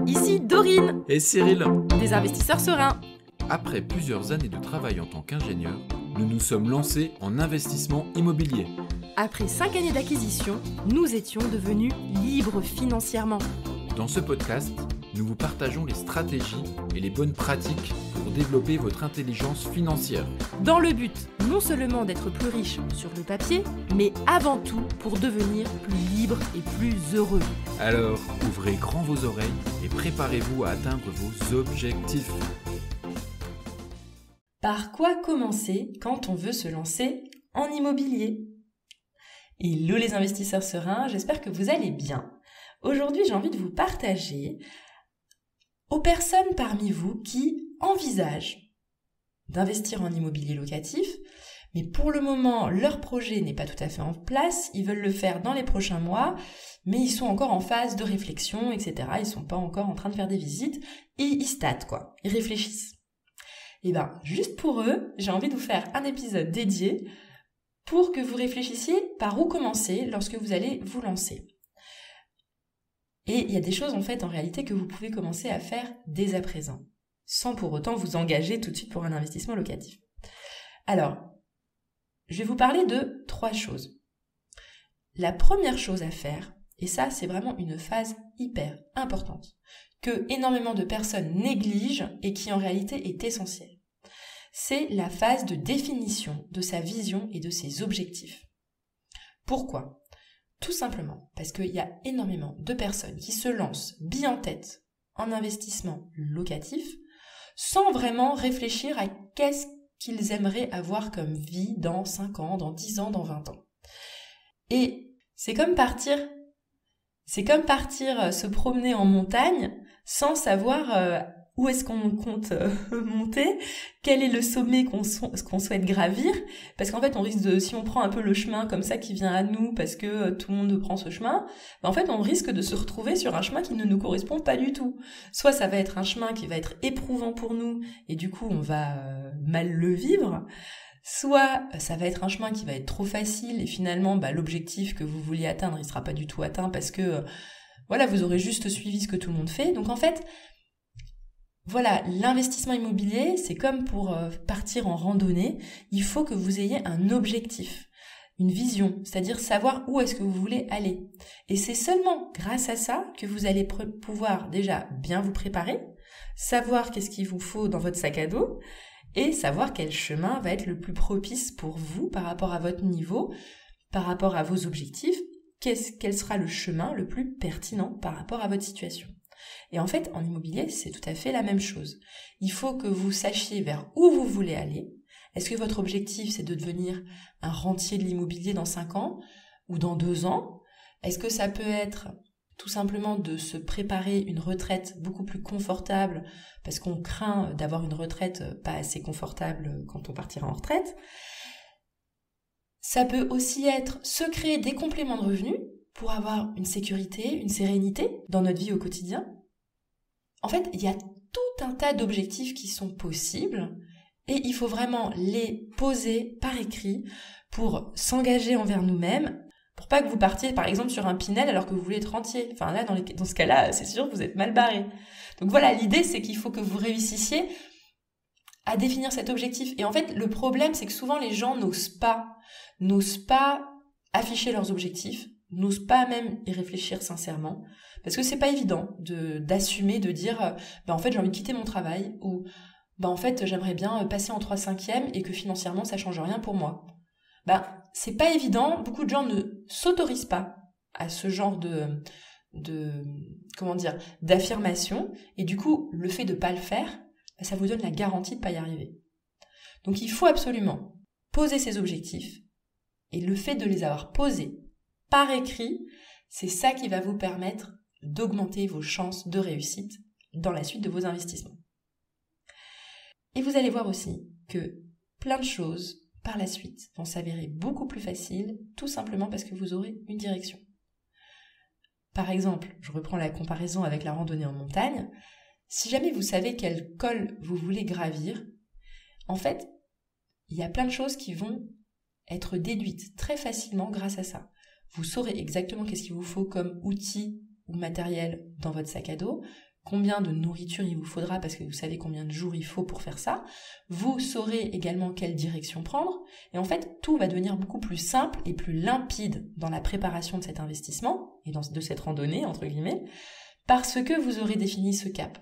ici Dorine, Et Cyril, des investisseurs sereins. après plusieurs années de travail en tant qu'ingénieur, nous nous sommes lancés en investissement immobilier. Après 5 années d'acquisition, nous étions devenus libres financièrement. Dans ce podcast, nous vous partageons les stratégies et les bonnes pratiques pour développer votre intelligence financière. Dans le but non seulement d'être plus riche sur le papier, mais avant tout pour devenir plus libre et plus heureux. Alors, ouvrez grand vos oreilles et préparez-vous à atteindre vos objectifs. Par quoi commencer quand on veut se lancer en immobilier ? Hello les investisseurs sereins, j'espère que vous allez bien. Aujourd'hui, j'ai envie de vous partager aux personnes parmi vous qui envisagent d'investir en immobilier locatif, mais pour le moment, leur projet n'est pas tout à fait en place, ils veulent le faire dans les prochains mois, mais ils sont encore en phase de réflexion, etc. Ils sont pas encore en train de faire des visites, et ils statent quoi, ils réfléchissent. Et bien, juste pour eux, j'ai envie de vous faire un épisode dédié pour que vous réfléchissiez par où commencer lorsque vous allez vous lancer. Et il y a des choses en fait en réalité que vous pouvez commencer à faire dès à présent, sans pour autant vous engager tout de suite pour un investissement locatif. Alors, je vais vous parler de 3 choses. La première chose à faire, et ça c'est vraiment une phase hyper importante, que énormément de personnes négligent et qui en réalité est essentielle, c'est la phase de définition de sa vision et de ses objectifs. Pourquoi ? Tout simplement parce qu'il y a énormément de personnes qui se lancent billes en tête en investissement locatif sans vraiment réfléchir à qu'est-ce qu'ils aimeraient avoir comme vie dans 5 ans, dans 10 ans, dans 20 ans. Et c'est comme partir se promener en montagne sans savoir où est-ce qu'on compte monter, quel est le sommet qu'on souhaite gravir, parce qu'en fait on risque de, si on prend un peu le chemin comme ça qui vient à nous parce que tout le monde prend ce chemin, en fait on risque de se retrouver sur un chemin qui ne nous correspond pas du tout. Soit ça va être un chemin qui va être éprouvant pour nous et du coup on va mal le vivre, soit ça va être un chemin qui va être trop facile et finalement l'objectif que vous vouliez atteindre il sera pas du tout atteint parce que vous aurez juste suivi ce que tout le monde fait. Donc en fait voilà, l'investissement immobilier, c'est comme pour partir en randonnée, il faut que vous ayez un objectif, une vision, c'est-à-dire savoir où est-ce que vous voulez aller. Et c'est seulement grâce à ça que vous allez pouvoir déjà bien vous préparer, savoir qu'est-ce qu'il vous faut dans votre sac à dos et savoir quel chemin va être le plus propice pour vous par rapport à votre niveau, par rapport à vos objectifs, quel sera le chemin le plus pertinent par rapport à votre situation. Et en fait, en immobilier, c'est tout à fait la même chose. Il faut que vous sachiez vers où vous voulez aller. Est-ce que votre objectif, c'est de devenir un rentier de l'immobilier dans 5 ans ou dans 2 ans ? Est-ce que ça peut être tout simplement de se préparer une retraite beaucoup plus confortable parce qu'on craint d'avoir une retraite pas assez confortable quand on partira en retraite ? Ça peut aussi être se créer des compléments de revenus pour avoir une sécurité, une sérénité dans notre vie au quotidien. En fait, il y a tout un tas d'objectifs qui sont possibles et il faut vraiment les poser par écrit pour s'engager envers nous-mêmes, pour pas que vous partiez par exemple sur un Pinel alors que vous voulez être rentier. Enfin là, dans ce cas-là, c'est sûr que vous êtes mal barré. Donc voilà, l'idée c'est qu'il faut que vous réussissiez à définir cet objectif. Et en fait, le problème c'est que souvent les gens n'osent pas afficher leurs objectifs, n'osent pas même y réfléchir sincèrement, parce que c'est pas évident d'assumer, de dire en fait j'ai envie de quitter mon travail, ou en fait j'aimerais bien passer en 3/5 et que financièrement ça change rien pour moi. C'est pas évident, beaucoup de gens ne s'autorisent pas à ce genre d'affirmation, et du coup le fait de pas le faire, ça vous donne la garantie de pas y arriver. Donc il faut absolument poser ses objectifs, et le fait de les avoir posés par écrit, c'est ça qui va vous permettre d'augmenter vos chances de réussite dans la suite de vos investissements. Et vous allez voir aussi que plein de choses par la suite vont s'avérer beaucoup plus faciles, tout simplement parce que vous aurez une direction. Par exemple, je reprends la comparaison avec la randonnée en montagne, si jamais vous savez quel col vous voulez gravir, en fait, il y a plein de choses qui vont être déduites très facilement grâce à ça. Vous saurez exactement qu'est-ce qu'il vous faut comme outil ou matériel dans votre sac à dos, combien de nourriture il vous faudra parce que vous savez combien de jours il faut pour faire ça. Vous saurez également quelle direction prendre. Et en fait, tout va devenir beaucoup plus simple et plus limpide dans la préparation de cet investissement et de cette randonnée, entre guillemets, parce que vous aurez défini ce cap.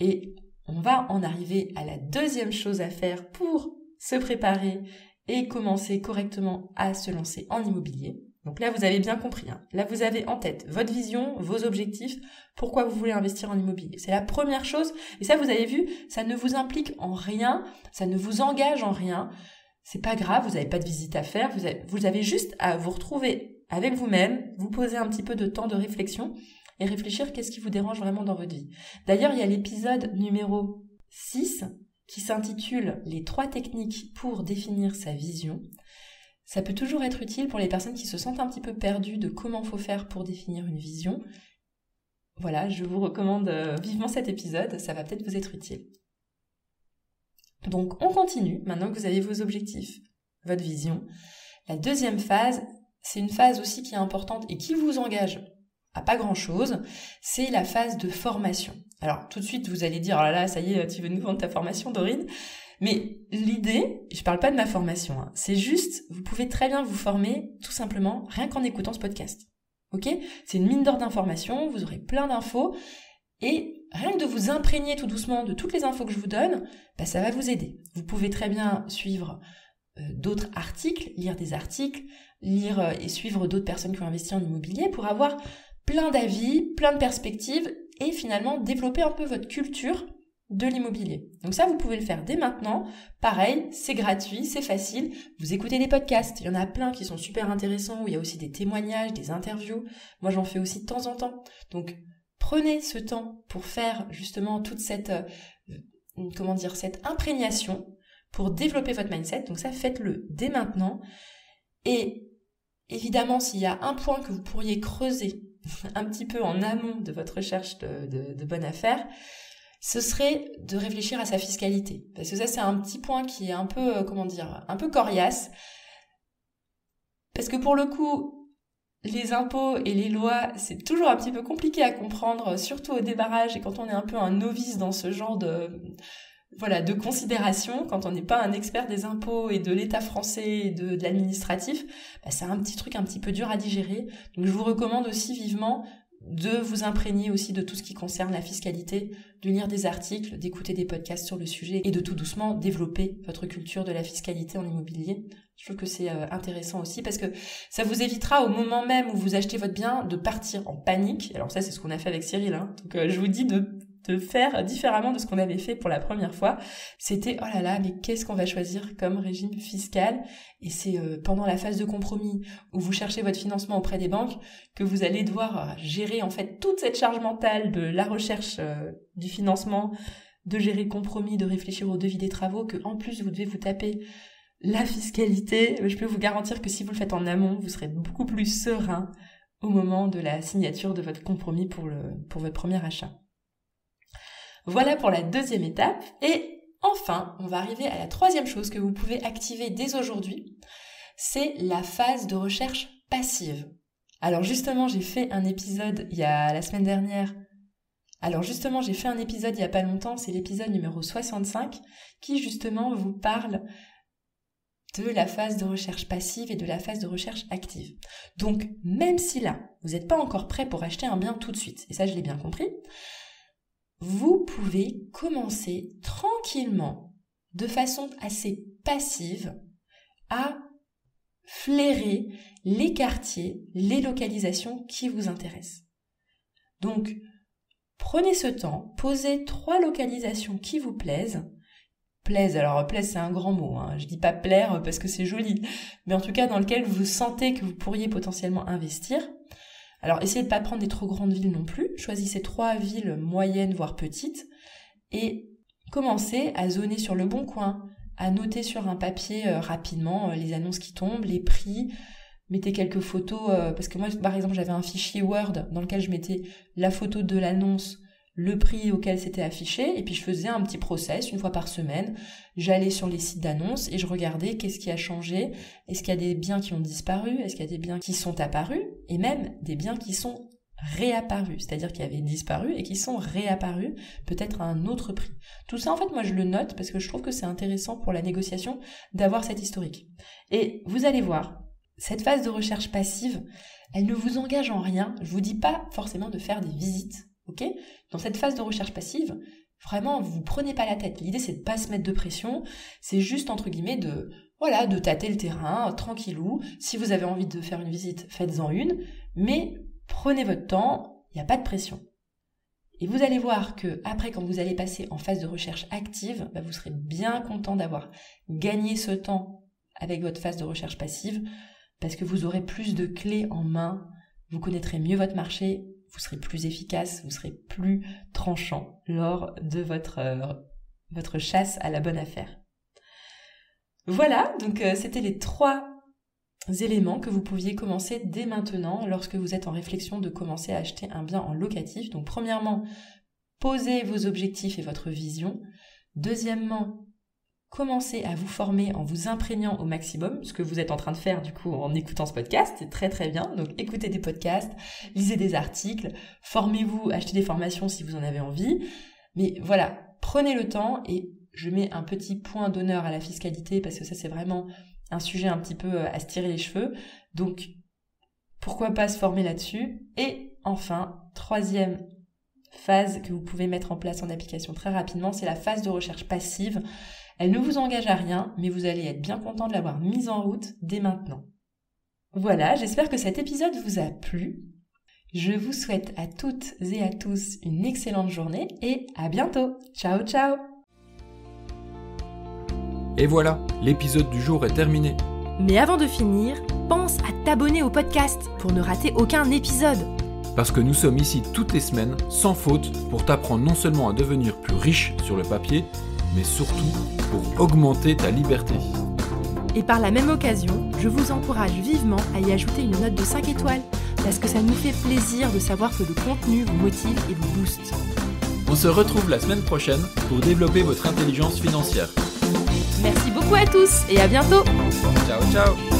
Et on va en arriver à la deuxième chose à faire pour se préparer et commencer correctement à se lancer en immobilier. Donc là, vous avez bien compris. Là, vous avez en tête votre vision, vos objectifs, pourquoi vous voulez investir en immobilier. C'est la première chose. Et ça, vous avez vu, ça ne vous implique en rien, ça ne vous engage en rien. C'est pas grave, vous n'avez pas de visite à faire. Vous avez juste à vous retrouver avec vous-même, vous poser un petit peu de temps de réflexion et réfléchir qu'est-ce qui vous dérange vraiment dans votre vie. D'ailleurs, il y a l'épisode numéro 6 qui s'intitule « Les 3 techniques pour définir sa vision ». Ça peut toujours être utile pour les personnes qui se sentent un petit peu perdues de comment faut faire pour définir une vision. Voilà, je vous recommande vivement cet épisode, ça va peut-être vous être utile. Donc on continue, maintenant que vous avez vos objectifs, votre vision. La deuxième phase, c'est une phase aussi qui est importante et qui vous engage à pas grand-chose, c'est la phase de formation. Alors tout de suite vous allez dire « Oh là là, ça y est, tu veux nous vendre ta formation, Dorine ?» Mais l'idée, je parle pas de ma formation, c'est juste, vous pouvez très bien vous former tout simplement rien qu'en écoutant ce podcast. Ok ? C'est une mine d'or d'informations, vous aurez plein d'infos et rien que de vous imprégner tout doucement de toutes les infos que je vous donne, ça va vous aider. Vous pouvez très bien suivre d'autres articles, lire des articles, lire et suivre d'autres personnes qui ont investi en immobilier pour avoir plein d'avis, plein de perspectives et finalement développer un peu votre culture de l'immobilier. Donc ça, vous pouvez le faire dès maintenant. Pareil, c'est gratuit, c'est facile. Vous écoutez des podcasts, il y en a plein qui sont super intéressants, où il y a aussi des témoignages, des interviews. Moi, j'en fais aussi de temps en temps. Donc, prenez ce temps pour faire justement toute cette, cette imprégnation pour développer votre mindset. Donc ça, faites-le dès maintenant. Et évidemment, s'il y a un point que vous pourriez creuser un petit peu en amont de votre recherche de bonne affaire, ce serait de réfléchir à sa fiscalité. Parce que ça, c'est un petit point qui est un peu, un peu coriace. Parce que pour le coup, les impôts et les lois, c'est toujours un petit peu compliqué à comprendre, surtout au démarrage et quand on est un peu un novice dans ce genre de considération, quand on n'est pas un expert des impôts et de l'État français et de l'administratif, c'est un petit truc un petit peu dur à digérer. Donc je vous recommande aussi vivement de vous imprégner aussi de tout ce qui concerne la fiscalité, de lire des articles, d'écouter des podcasts sur le sujet et de tout doucement développer votre culture de la fiscalité en immobilier. Je trouve que c'est intéressant aussi parce que ça vous évitera au moment même où vous achetez votre bien de partir en panique. Alors ça, c'est ce qu'on a fait avec Cyril. Donc je vous dis de faire différemment de ce qu'on avait fait pour la première fois. C'était, oh là là, mais qu'est-ce qu'on va choisir comme régime fiscal ? Et c'est pendant la phase de compromis où vous cherchez votre financement auprès des banques que vous allez devoir gérer en fait toute cette charge mentale de la recherche du financement, de gérer le compromis, de réfléchir au devis des travaux, que en plus vous devez vous taper la fiscalité. Je peux vous garantir que si vous le faites en amont, vous serez beaucoup plus serein au moment de la signature de votre compromis pour votre premier achat. Voilà pour la deuxième étape. Et enfin, on va arriver à la troisième chose que vous pouvez activer dès aujourd'hui. C'est la phase de recherche passive. Alors justement, j'ai fait un épisode il y a pas longtemps, c'est l'épisode numéro 65, qui justement vous parle de la phase de recherche passive et de la phase de recherche active. Donc, même si là, vous n'êtes pas encore prêt pour acheter un bien tout de suite, et ça je l'ai bien compris, vous pouvez commencer tranquillement, de façon assez passive, à flairer les quartiers, les localisations qui vous intéressent. Donc, prenez ce temps, posez 3 localisations qui vous plaisent. Alors plaise c'est un grand mot, je dis pas plaire parce que c'est joli, mais en tout cas dans lequel vous sentez que vous pourriez potentiellement investir. Alors, essayez de ne pas prendre des trop grandes villes non plus. Choisissez 3 villes moyennes, voire petites. Et commencez à zoner sur le bon coin, à noter sur un papier rapidement les annonces qui tombent, les prix. Mettez quelques photos, parce que moi, par exemple, j'avais un fichier Word dans lequel je mettais la photo de l'annonce, le prix auquel c'était affiché, et puis je faisais un petit process 1 fois par semaine. J'allais sur les sites d'annonces et je regardais qu'est-ce qui a changé, est-ce qu'il y a des biens qui ont disparu, est-ce qu'il y a des biens qui sont apparus, et même des biens qui sont réapparus, c'est-à-dire qui avaient disparu et qui sont réapparus, peut-être à un autre prix. Tout ça, en fait, moi, je le note parce que je trouve que c'est intéressant pour la négociation d'avoir cet historique. Et vous allez voir, cette phase de recherche passive, elle ne vous engage en rien. Je vous dis pas forcément de faire des visites, ok ? Dans cette phase de recherche passive, vraiment, vous prenez pas la tête. L'idée, c'est de pas se mettre de pression. C'est juste, entre guillemets, de tâter le terrain, tranquillou. Si vous avez envie de faire une visite, faites-en une. Mais prenez votre temps, il n'y a pas de pression. Et vous allez voir que après, quand vous allez passer en phase de recherche active, vous serez bien content d'avoir gagné ce temps avec votre phase de recherche passive, parce que vous aurez plus de clés en main, vous connaîtrez mieux votre marché, vous serez plus efficace, vous serez plus tranchant lors de votre chasse à la bonne affaire. Voilà, donc c'était les 3 éléments que vous pouviez commencer dès maintenant lorsque vous êtes en réflexion de commencer à acheter un bien en locatif. Donc premièrement, posez vos objectifs et votre vision. Deuxièmement, commencez à vous former en vous imprégnant au maximum, ce que vous êtes en train de faire du coup en écoutant ce podcast, c'est très très bien. Donc écoutez des podcasts, lisez des articles, formez-vous, achetez des formations si vous en avez envie. Mais voilà, prenez le temps et je mets un petit point d'honneur à la fiscalité parce que ça c'est vraiment un sujet un petit peu à se tirer les cheveux. Donc pourquoi pas se former là-dessus. Et enfin, 3e phase que vous pouvez mettre en place en application très rapidement, c'est la phase de recherche passive. Elle ne vous engage à rien, mais vous allez être bien content de l'avoir mise en route dès maintenant. Voilà, j'espère que cet épisode vous a plu. Je vous souhaite à toutes et à tous une excellente journée et à bientôt. Ciao, ciao! Et voilà, l'épisode du jour est terminé. Mais avant de finir, pense à t'abonner au podcast pour ne rater aucun épisode. Parce que nous sommes ici toutes les semaines, sans faute, pour t'apprendre non seulement à devenir plus riche sur le papier, mais surtout pour augmenter ta liberté. Et par la même occasion, je vous encourage vivement à y ajouter une note de 5 étoiles, parce que ça nous fait plaisir de savoir que le contenu vous motive et vous booste. On se retrouve la semaine prochaine pour développer votre intelligence financière. Merci beaucoup à tous et à bientôt. Ciao, ciao.